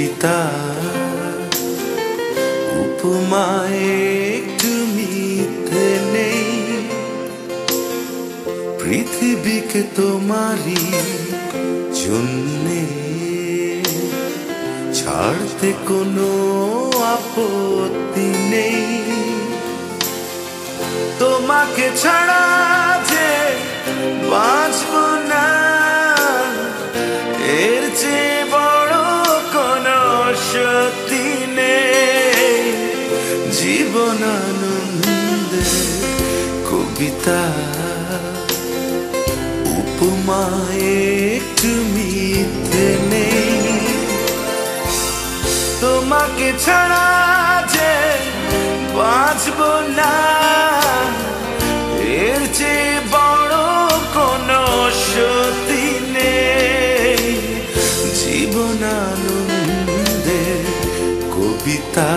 কবিতা উপমায় একটু মিথ্যে নেই, পৃথিবীকে তোমারই জন্যে ছাড়তে কোনো আপত্তি নেই। তোমাকে ছাড়া যে বাঁচব না, এর চেয়ে বড় কোনো সত্যি নেই। জীবনানন্দে কবিতা উপমায় একটু মিথ্যে নেই। তোমাকে ছাড়া যে বাঁচব না, এর চেয়ে বড় কোনো সত্যি নেই। জীবনানন্দে কবিতা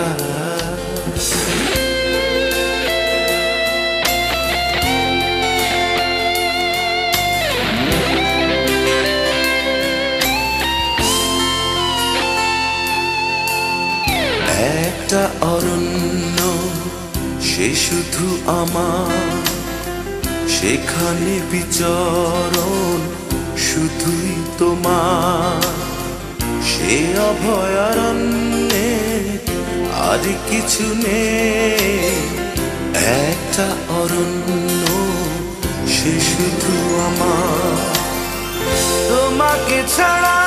একটা অরণ্য, সে শুধু আমার, সেখানে বিচরণ শুধুই তোমার। সে অভয়ারণ্যে আর কিছু নেই। একটা অরণ্য, সে শুধু আমার। তোমাকে ছাড়া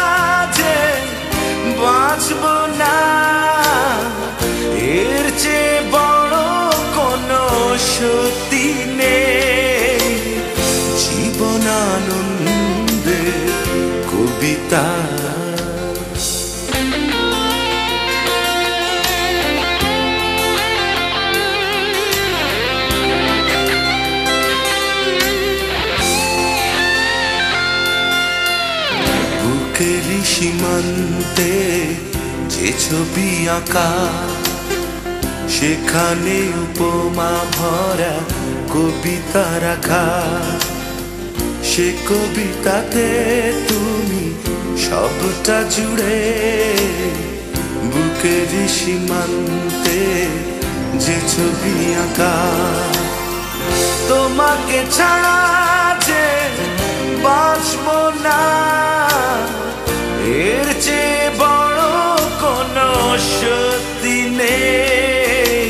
যে বাঁচব না, এর চেয়ে বড় কোনো সত্যি নেই। জীবনানন্দে কবিতা বুকের সীমান্তে যে ছবি আঁকা, সেখানে উপমা ভরা কবিতা রাখা। সে কবিতাতে তুমি সবটা জুড়ে, বুকের সীমান্তে যে ছবি আঁকা। তোমাকে ছাড়া যে বাঁচব না, এর চেয়ে বড় কোনো সত্যি নেই।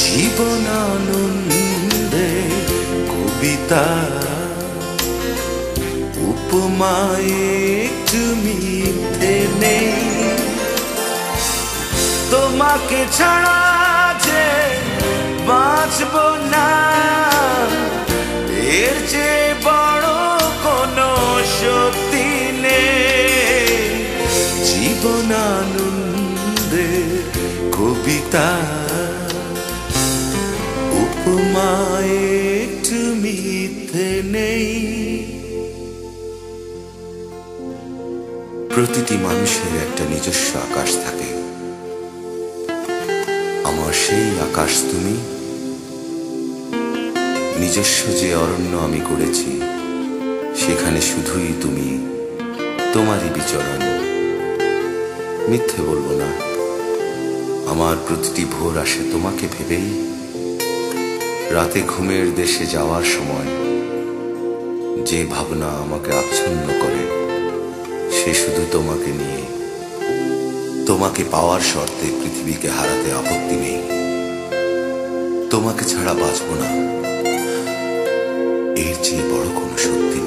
জীবনানন্দে কবিতা উপমায় একটু মিথ্যে নেই। তোমাকে ছাড়া যে বাঁচব না, এর চেয়ে বড় কোনো সত্যি নেই। জীবনানন্দে কবিতা উপমায় একটু মিথ্যে নেই। প্রতিটি মানুষের একটা নিজস্ব আকাশ থাকে। আমার সেই আকাশ তুমি। নিজস্ব যে অরণ্য আমি করেছি, সেখানে শুধুই তুমি, তোমারই বিচরণ। মিথ্যে বলবো না, আমার প্রতিটি ভোর আসে তোমাকে ভেবেই। রাতে ঘুমের দেশে যাওয়ার সময় যে ভাবনা আমাকে আচ্ছন্ন করে, সে শুধু তোমাকে নিয়ে। তোমাকে পাওয়ার শর্তে পৃথিবীকে হারাতে আপত্তি নেই। তোমাকে ছাড়া বাঁচব না, এর চেয়ে বড় কোনো সত্যি